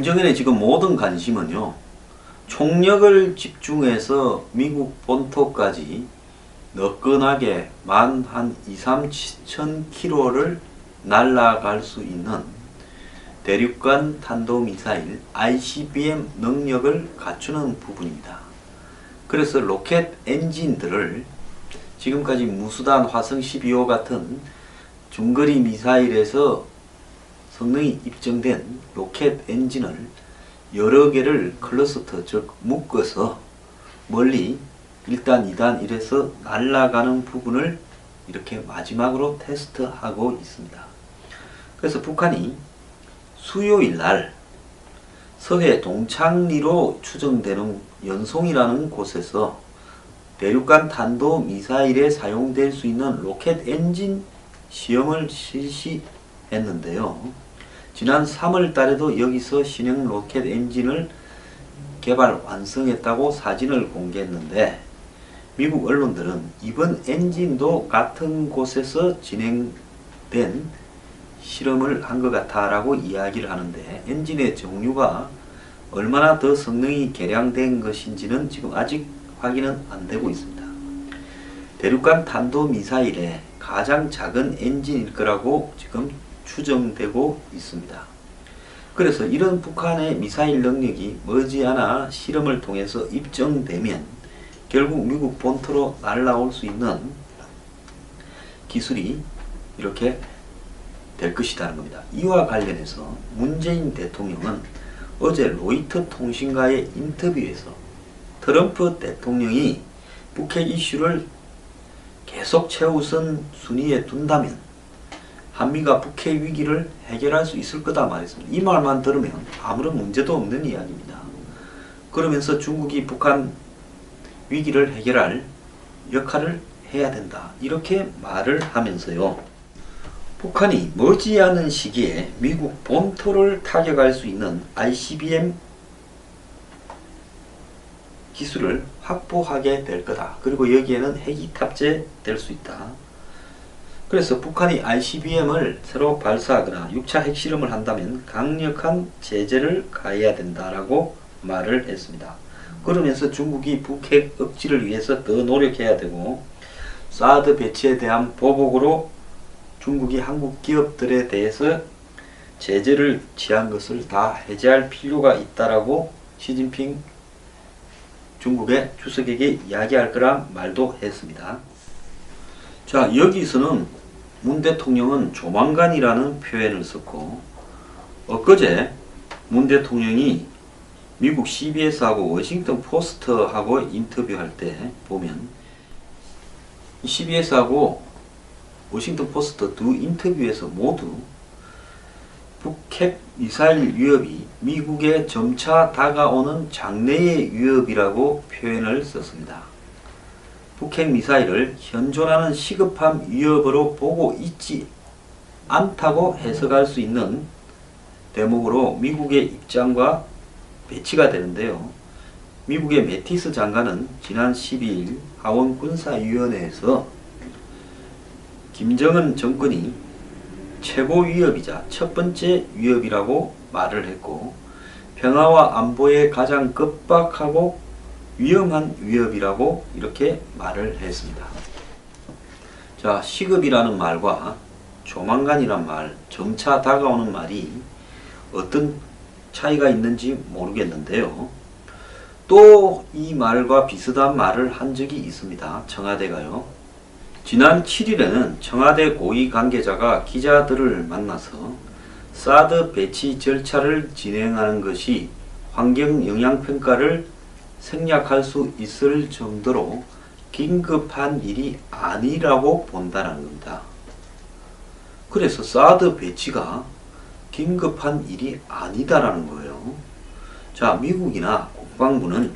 김정은의 지금 모든 관심은요, 총력을 집중해서 미국 본토까지 너끈하게 한 2, 3천 킬로를 날아갈 수 있는 대륙간 탄도미사일 ICBM 능력을 갖추는 부분입니다. 그래서 로켓 엔진들을 지금까지 무수단 화성 12호 같은 중거리 미사일에서 성능이 입증된 로켓 엔진을 여러 개를 클러스터, 즉 묶어서 멀리 1단, 2단 이래서 날아가는 부분을 이렇게 마지막으로 테스트하고 있습니다. 그래서 북한이 수요일 날 서해 동창리로 추정되는 연송이라는 곳에서 대륙간 탄도미사일에 사용될 수 있는 로켓 엔진 시험을 실시했는데요. 지난 3월 달에도 여기서 신형 로켓 엔진을 개발 완성했다고 사진을 공개했는데, 미국 언론들은 이번 엔진도 같은 곳에서 진행된 실험을 한 것 같아 라고 이야기를 하는데, 엔진의 종류가 얼마나 더 성능이 개량된 것인지는 지금 아직 확인은 안 되고 있습니다. 대륙간 탄도미사일의 가장 작은 엔진일 거라고 지금 추정되고 있습니다. 그래서 이런 북한의 미사일 능력이 머지않아 실험을 통해서 입증되면 결국 미국 본토로 날아올 수 있는 기술이 이렇게 될 것이라는 겁니다. 이와 관련해서 문재인 대통령은 어제 로이터 통신과의 인터뷰에서 트럼프 대통령이 북핵 이슈를 계속 최우선 순위에 둔다면 한미가 북핵 위기를 해결할 수 있을 거다 말했습니다. 이 말만 들으면 아무런 문제도 없는 이야기입니다. 그러면서 중국이 북한 위기를 해결할 역할을 해야 된다, 이렇게 말을 하면서요, 북한이 머지않은 시기에 미국 본토를 타격할 수 있는 ICBM 기술을 확보하게 될 거다. 그리고 여기에는 핵이 탑재될 수 있다. 그래서 북한이 ICBM을 새로 발사하거나 6차 핵실험을 한다면 강력한 제재를 가해야 된다라고 말을 했습니다. 그러면서 중국이 북핵 억지를 위해서 더 노력해야 되고, 사드 배치에 대한 보복으로 중국이 한국 기업들에 대해서 제재를 취한 것을 다 해제할 필요가 있다라고 시진핑 중국의 주석에게 이야기할 거란 말도 했습니다. 자, 여기서는 문 대통령은 조만간이라는 표현을 썼고, 엊그제 문 대통령이 미국 CBS하고 워싱턴 포스트하고 인터뷰할 때 보면, CBS하고 워싱턴 포스트 두 인터뷰에서 모두 북핵 미사일 위협이 미국에 점차 다가오는 장래의 위협이라고 표현을 썼습니다. 북핵 미사일을 현존하는 시급한 위협으로 보고 있지 않다고 해석할 수 있는 대목으로 미국의 입장과 배치가 되는데요. 미국의 매티스 장관은 지난 12일 하원 군사위원회에서 김정은 정권이 최고 위협이자 첫 번째 위협이라고 말을 했고, 평화와 안보에 가장 급박하고 위험한 위협이라고 이렇게 말을 했습니다. 자, 시급이라는 말과 조만간이란 말, 점차 다가오는 말이 어떤 차이가 있는지 모르겠는데요. 또 이 말과 비슷한 말을 한 적이 있습니다. 청와대가요. 지난 7일에는 청와대 고위 관계자가 기자들을 만나서 사드 배치 절차를 진행하는 것이 환경 영향평가를 생략할 수 있을 정도로 긴급한 일이 아니라고 본다는 겁니다. 그래서 사드 배치가 긴급한 일이 아니다라는 거예요. 자, 미국이나 국방부는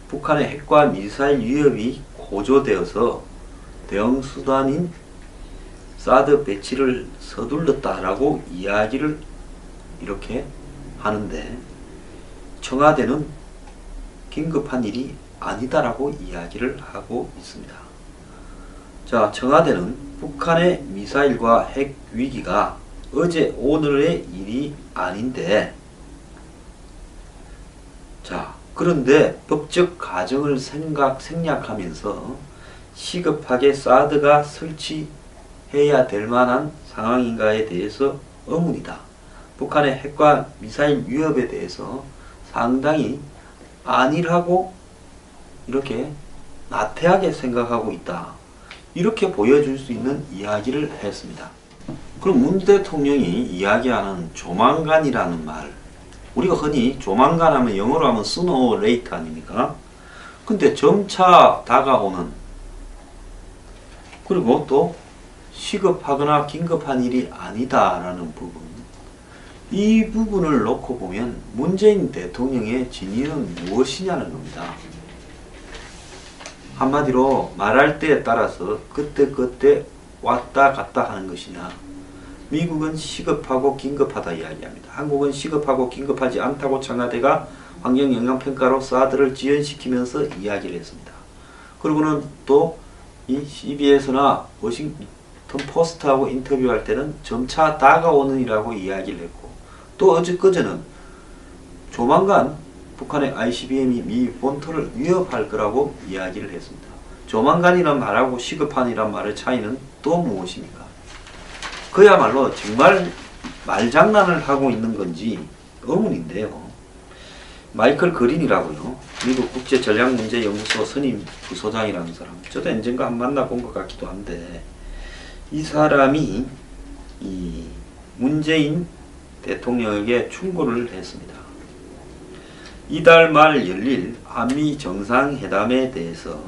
북한의 핵과 미사일 위협이 고조되어서 대응 수단인 사드 배치를 서둘렀다라고 이야기를 이렇게 하는데, 청와대는 긴급한 일이 아니다라고 이야기를 하고 있습니다. 자, 청와대는 북한의 미사일과 핵 위기가 어제 오늘의 일이 아닌데 그런데 법적 가정을 생략하면서 시급하게 사드가 설치해야 될 만한 상황인가에 대해서 의문이다. 북한의 핵과 미사일 위협에 대해서 상당히 안일하고 이렇게 나태하게 생각하고 있다. 이렇게 보여줄 수 있는 이야기를 했습니다. 그럼 문 대통령이 이야기하는 조만간이라는 말, 우리가 흔히 조만간 하면 영어로 하면 sooner or later 아닙니까? 근데 점차 다가오는, 그리고 또 시급하거나 긴급한 일이 아니다라는 부분, 이 부분을 놓고 보면 문재인 대통령의 진위는 무엇이냐는 겁니다. 한마디로 말할 때에 따라서 그때그때 왔다 갔다 하는 것이냐, 미국은 시급하고 긴급하다 이야기합니다. 한국은 시급하고 긴급하지 않다고 청와대가 환경영향평가로 사드를 지연시키면서 이야기를 했습니다. 그리고는 또 이 CBS나 워싱턴 포스트하고 인터뷰할 때는 점차 다가오는이라고 이야기를 했고, 또 어제까지는 조만간 북한의 ICBM이 미 본토를 위협할 거라고 이야기를 했습니다. 조만간이란 말하고 시급한이란 말의 차이는 또 무엇입니까? 그야말로 정말 말장난을 하고 있는 건지 의문인데요. 마이클 그린이라고요. 미국 국제전략문제연구소 선임 부소장이라는 사람. 저도 언젠가 한 만나본 것 같기도 한데, 이 사람이 이 문재인 대통령에게 충고를 했습니다. 이달 말 열릴 한미 정상회담에 대해서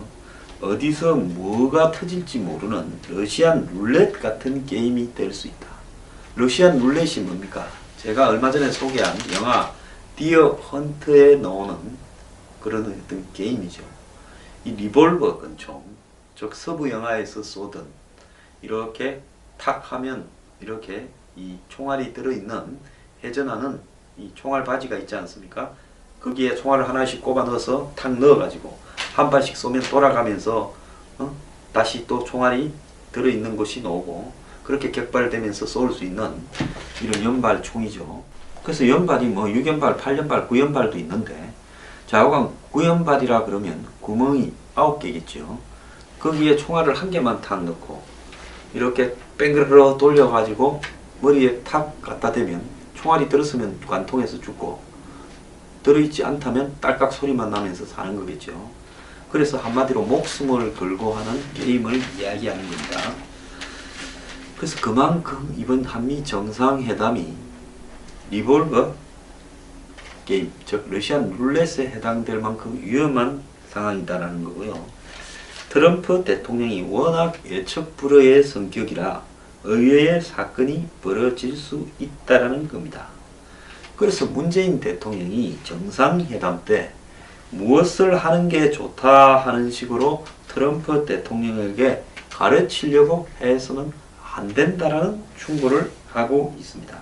어디서 뭐가 터질지 모르는 러시안 룰렛 같은 게임이 될 수 있다. 러시안 룰렛이 뭡니까? 제가 얼마 전에 소개한 영화 디어 헌트에 나오는 그런 어떤 게임이죠. 이 리볼버 권총, 즉 서부 영화에서 쏘던 이렇게 탁 하면 이렇게 이 총알이 들어있는 회전하는 이 총알 바지가 있지 않습니까? 거기에 총알을 하나씩 꼽아 넣어서 탁 넣어가지고 한 발씩 쏘면 돌아가면서 다시 또 총알이 들어있는 것이 나오고, 그렇게 격발되면서 쏠 수 있는 이런 연발 총이죠. 그래서 연발이 뭐 6연발, 8연발, 9연발도 있는데, 좌우간 9연발이라 그러면 구멍이 9개겠죠. 거기에 총알을 한 개만 탁 넣고 이렇게 뺑그르르 돌려가지고 머리에 탁 갖다 대면 총알이 들었으면 관통해서 죽고, 들어있지 않다면 딸깍 소리만 나면서 사는 거겠죠. 그래서 한마디로 목숨을 걸고 하는 게임을 이야기하는 겁니다. 그래서 그만큼 이번 한미 정상회담이 리볼버 게임, 즉 러시안 룰렛에 해당될 만큼 위험한 상황이다라는 거고요. 트럼프 대통령이 워낙 예측 불허의 성격이라 의외의 사건이 벌어질 수 있다라는 겁니다. 그래서 문재인 대통령이 정상회담 때 무엇을 하는 게 좋다 하는 식으로 트럼프 대통령에게 가르치려고 해서는 안 된다라는 충고를 하고 있습니다.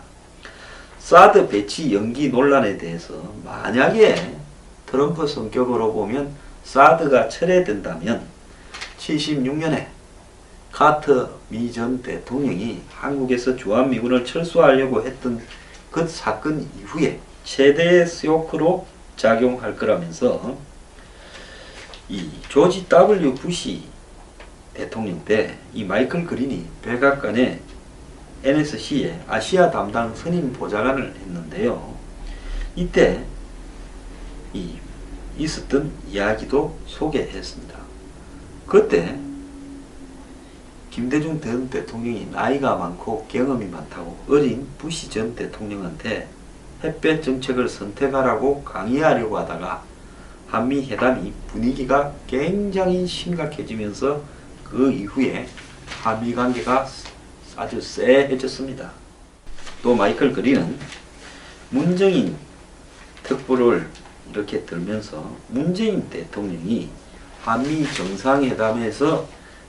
사드 배치 연기 논란에 대해서 만약에 트럼프 성격으로 보면 사드가 철회된다면 76년에 카터 미 전 대통령이 한국에서 주한미군을 철수하려고 했던 그 사건 이후에 최대의 쇼크로 작용할 거라면서, 이 조지 W 부시 대통령 때 이 마이클 그린이 백악관에 NSC의 아시아 담당 선임 보좌관을 했는데요. 이때 있었던 이야기도 소개했습니다. 그때 김대중 전 대통령이 나이가 많고 경험이 많다고 어린 부시 전 대통령한테 햇볕 정책을 선택하라고 강의하려고 하다가 한미 회담이 분위기가 굉장히 심각해지면서 그 이후에 한미 관계가 아주 쎄해졌습니다. 또 마이클 그린은 문정인 특보를 이렇게 들면서 문재인 대통령이 한미 정상회담에서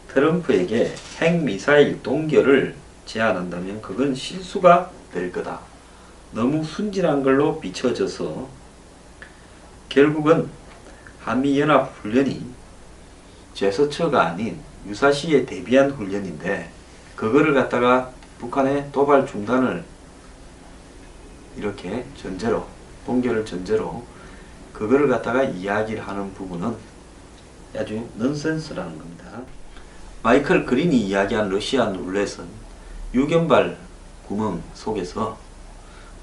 트럼프에게 핵미사일 동결을 제안한다면 그건 실수가 될 거다. 너무 순진한 걸로 비춰져서 결국은 한미연합훈련이 제스처가 아닌 유사시에 대비한 훈련인데, 그거를 갖다가 북한의 도발 중단을 이렇게 전제로, 동결을 전제로 그거를 갖다가 이야기를 하는 부분은 아주 넌센스라는 겁니다. 마이클 그린이 이야기한 러시아 룰렛은 유견발 구멍 속에서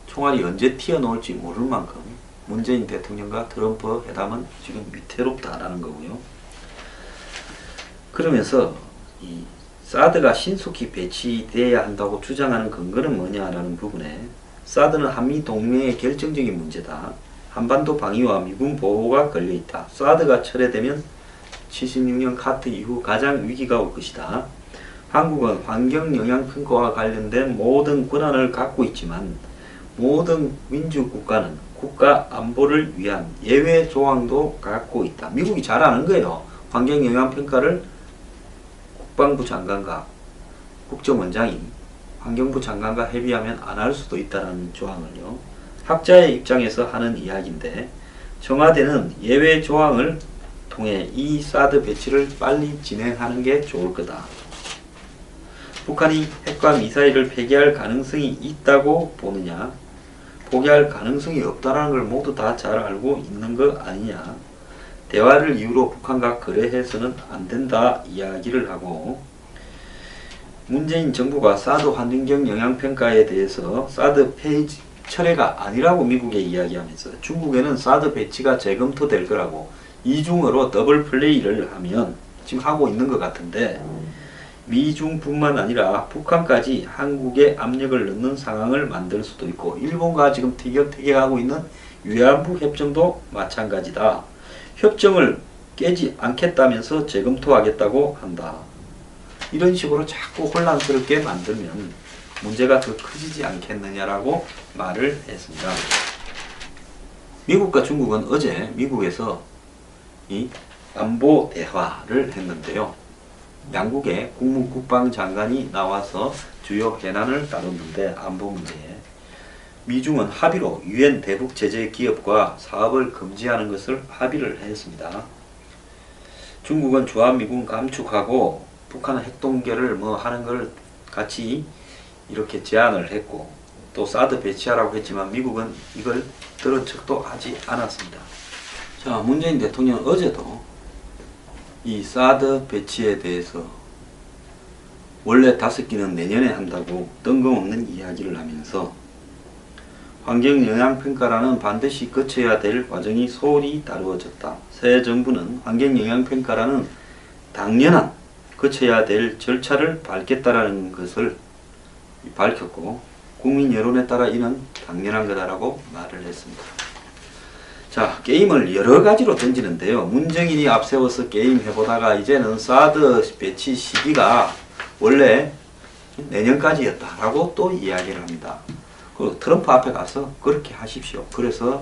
총알이 언제 튀어나올지 모를 만큼 문재인 대통령과 트럼프 회담은 지금 위태롭다라는 거고요. 그러면서 이 사드가 신속히 배치돼야 한다고 주장하는 근거는 뭐냐라는 부분에 사드는 한미 동맹의 결정적인 문제다. 한반도 방위와 미군 보호가 걸려있다. 사드가 철회되면 76년 카트 이후 가장 위기가 올 것이다. 한국은 환경영향평가와 관련된 모든 권한을 갖고 있지만 모든 민주국가는 국가 안보를 위한 예외 조항도 갖고 있다. 미국이 잘 아는 거예요. 환경영향평가를 국방부 장관과 국정원장이 환경부 장관과 협의하면 안 할 수도 있다는 조항을요. 학자의 입장에서 하는 이야기인데 청와대는 예외 조항을 통해 이 사드 배치를 빨리 진행하는 게 좋을 거다. 북한이 핵과 미사일을 폐기할 가능성이 있다고 보느냐? 포기할 가능성이 없다는 걸 모두 다 잘 알고 있는 거 아니냐? 대화를 이유로 북한과 거래해서는 안 된다 이야기를 하고 문재인 정부가 사드 환경 영향평가에 대해서 사드 폐지 철회가 아니라고 미국에 이야기하면서 중국에는 사드 배치가 재검토될 거라고 이중으로 더블 플레이를 하면 지금 하고 있는 것 같은데 미중뿐만 아니라 북한까지 한국에 압력을 넣는 상황을 만들 수도 있고 일본과 지금 티격태격하고 있는 위안부 협정도 마찬가지다. 협정을 깨지 않겠다면서 재검토하겠다고 한다. 이런 식으로 자꾸 혼란스럽게 만들면 문제가 더 커지지 않겠느냐라고 말을 했습니다. 미국과 중국은 어제 미국에서 이 안보 대화를 했는데요. 양국의 국무국방장관이 나와서 주요 현안을 다뤘는데 안보 문제에 미중은 합의로 유엔 대북 제재 기업과 사업을 금지하는 것을 합의를 했습니다. 중국은 주한미군 감축하고 북한은 핵동결을 하는 걸 같이 이렇게 제안을 했고 또 사드 배치하라고 했지만 미국은 이걸 들은 척도 하지 않았습니다. 자, 문재인 대통령 어제도 이 사드 배치에 대해서 원래 5기는 내년에 한다고 뜬금없는 이야기를 하면서 환경영향평가라는 반드시 거쳐야 될 과정이 소홀히 다루어졌다. 새 정부는 환경영향평가라는 당연한 거쳐야 될 절차를 밟겠다라는 것을 밝혔고 국민 여론에 따라 이는 당연한 거다라고 말을 했습니다. 자, 게임을 여러 가지로 던지는데요. 문정인이 앞세워서 게임 해보다가 이제는 사드 배치 시기가 원래 내년까지였다라고 또 이야기를 합니다. 그 트럼프 앞에 가서 그렇게 하십시오. 그래서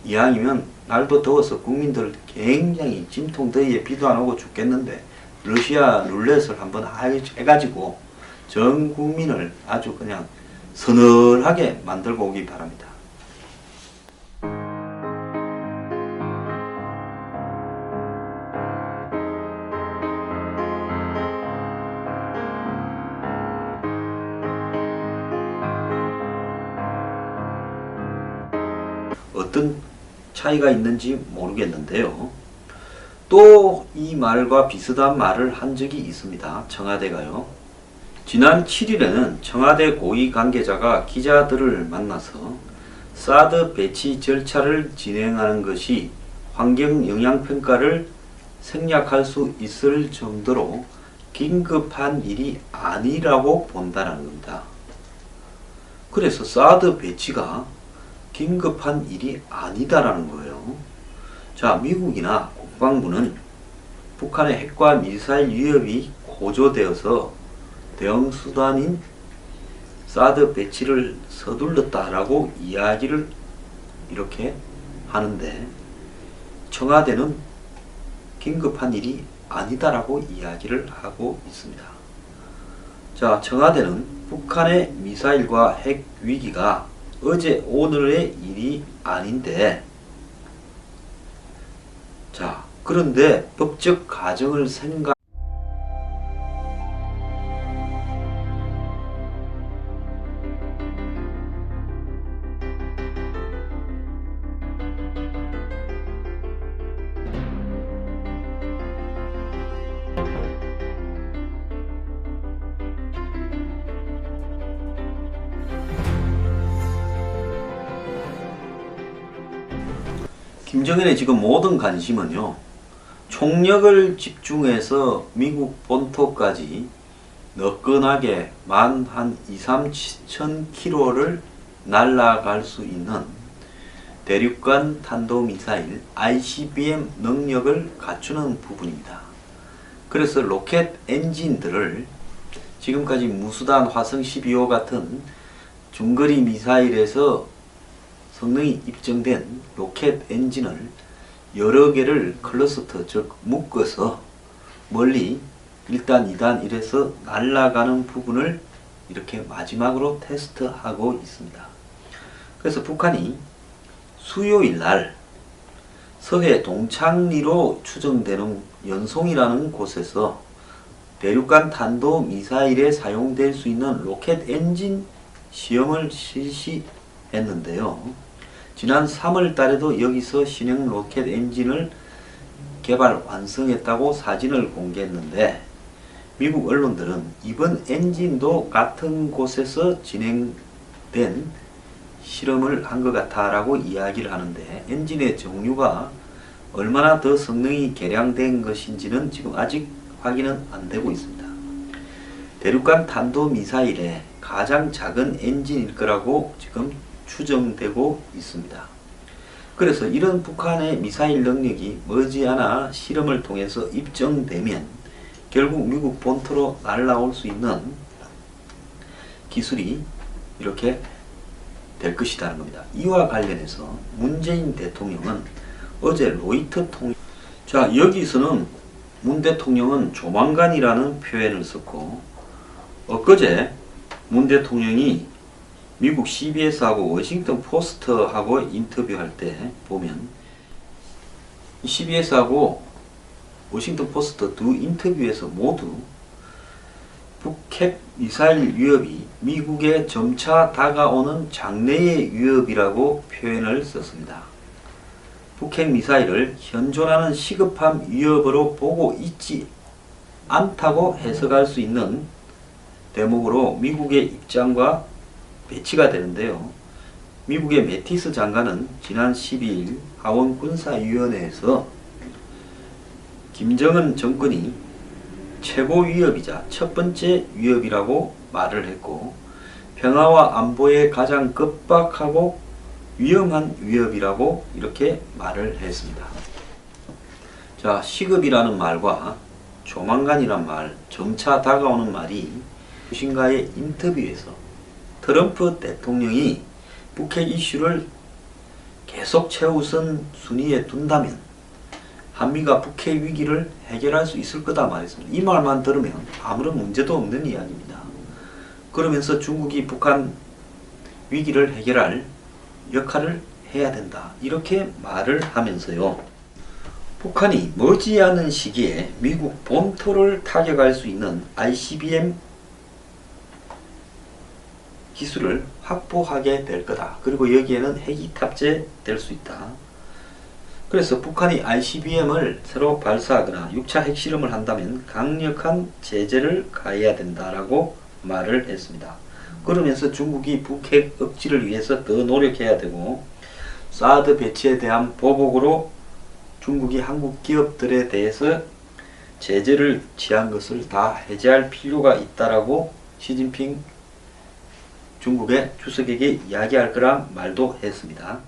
이왕이면 날도 더워서 국민들 굉장히 찜통더위에 비도 안 오고 죽겠는데 러시아 룰렛을 한번 해가지고 전 국민을 아주 그냥 서늘하게 만들고 오기 바랍니다. 어떤 차이가 있는지 모르겠는데요. 또 이 말과 비슷한 말을 한 적이 있습니다. 청와대가요. 지난 7일에는 청와대 고위 관계자가 기자들을 만나서 사드 배치 절차를 진행하는 것이 환경영향평가를 생략할 수 있을 정도로 긴급한 일이 아니라고 본다는 겁니다. 그래서 사드 배치가 긴급한 일이 아니다라는 거예요. 자, 미국이나 국방부는 북한의 핵과 미사일 위협이 고조되어서 대응 수단인 사드 배치를 서둘렀다라고 이야기를 이렇게 하는데 청와대는 긴급한 일이 아니다라고 이야기를 하고 있습니다. 자, 청와대는 북한의 미사일과 핵 위기가 어제 오늘의 일이 아닌데 자, 그런데 법적 가정을 생각 김정은의 지금 모든 관심은요, 총력을 집중해서 미국 본토까지 너끈하게 한 2, 3천 킬로를 날아갈 수 있는 대륙간 탄도미사일 ICBM 능력을 갖추는 부분입니다. 그래서 로켓 엔진들을 지금까지 무수단 화성 12호 같은 중거리 미사일에서 성능이 입증된 로켓 엔진을 여러 개를 클러스터, 즉 묶어서 멀리 1단, 2단 이래서 날아가는 부분을 이렇게 마지막으로 테스트하고 있습니다. 그래서 북한이 수요일 날 서해 동창리로 추정되는 연송이라는 곳에서 대륙간 탄도미사일에 사용될 수 있는 로켓 엔진 시험을 실시했는데요. 지난 3월 달에도 여기서 신형 로켓 엔진을 개발 완성했다고 사진을 공개했는데, 미국 언론들은 이번 엔진도 같은 곳에서 진행된 실험을 한 것 같아 라고 이야기를 하는데, 엔진의 종류가 얼마나 더 성능이 개량된 것인지는 지금 아직 확인은 안 되고 있습니다. 대륙간 탄도미사일의 가장 작은 엔진일 거라고 지금 추정되고 있습니다. 그래서 이런 북한의 미사일 능력이 머지않아 실험을 통해서 입증되면 결국 미국 본토로 날아올 수 있는 기술이 이렇게 될 것이라는 겁니다. 이와 관련해서 문재인 대통령은 어제 로이터 통역, 자, 여기서는 문 대통령은 조만간이라는 표현을 썼고, 엊그제 문 대통령이 미국 CBS하고 워싱턴 포스트하고 인터뷰할 때 보면, CBS하고 워싱턴 포스트 두 인터뷰에서 모두 북핵 미사일 위협이 미국에 점차 다가오는 장래의 위협이라고 표현을 썼습니다. 북핵 미사일을 현존하는 시급한 위협으로 보고 있지 않다고 해석할 수 있는 대목으로 미국의 입장과 배치가 되는데요. 미국의 매티스 장관은 지난 12일 하원 군사위원회에서 김정은 정권이 최고 위협이자 첫 번째 위협이라고 말을 했고, 평화와 안보에 가장 급박하고 위험한 위협이라고 이렇게 말을 했습니다. 자, 시급이라는 말과 조만간이란 말, 점차 다가오는 말이 무엇인가의 인터뷰에서 트럼프 대통령이 북핵 이슈를 계속 최우선 순위에 둔다면 한미가 북핵 위기를 해결할 수 있을 거다 말했습니다. 이 말만 들으면 아무런 문제도 없는 이야기입니다. 그러면서 중국이 북한 위기를 해결할 역할을 해야 된다, 이렇게 말을 하면서요, 북한이 머지않은 시기에 미국 본토를 타격할 수 있는 ICBM 기술을 확보하게 될 거다. 그리고 여기에는 핵이 탑재될 수 있다. 그래서 북한이 ICBM을 새로 발사하거나 6차 핵실험을 한다면 강력한 제재를 가해야 된다라고 말을 했습니다. 그러면서 중국이 북핵 억지를 위해서 더 노력해야 되고, 사드 배치에 대한 보복으로 중국이 한국 기업들에 대해서 제재를 취한 것을 다 해제할 필요가 있다라고 시진핑 중국의 주석에게 이야기할 거란 말도 했습니다.